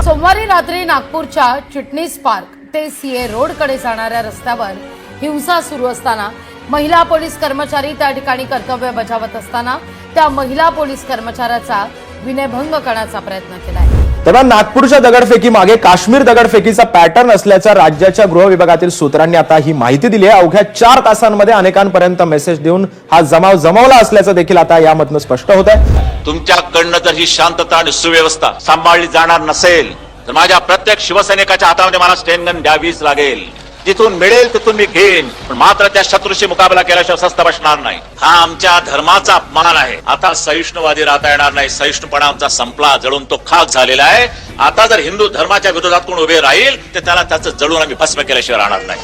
सोमवारी रात्री नागपूरच्या चिटणीस पार्क ते सीए रोड कडे जाणाऱ्या रस्त्यावर हिंसा सुरू असताना महिला पोलीस कर्मचारी त्या ठिकाणी कर्तव्य बजावत असताना त्या महिला पोलीस कर्मचाऱ्याचा विनयभंग करण्याचा प्रयत्न केलाय। तेव्हा नागपूरच्या दगडफेकी मागे काश्मीर दगडफेकीचा पॅटर्न असल्याचा राज्याच्या गृह विभागातील सूत्रांनी आता ही माहिती दिली आहे। अवघ्या 4 तासांमध्ये अनेकांपर्यंत मेसेज देऊन हा जमाव जमवला असल्याचं देखील आता यामधून स्पष्ट होत आहे। तुमच्याकडनं जर ही शांतता आणि सुव्यवस्था सांभाळली जाणार नसेल तर माझ्या प्रत्येक शिवसैनिकाच्या हातामध्ये मला स्टेनगन द्यावीच लागेल। जिथून मिळेल तिथून मी घेईन, पण मात्र त्या शत्रूशी मुकाबला केल्याशिवाय स्वस्थ बसणार नाही। हा आमच्या धर्माचा अपमान आहे। आता सहिष्णुवादी राहता येणार नाही। सहिष्णुपणा आमचा संपला, जळून तो खाक झालेला आहे। आता जर हिंदू धर्माच्या विरोधात कोण उभे राहील तर त्याला त्याचं जळून आम्ही भस्म केल्याशिवाय राहणार नाही।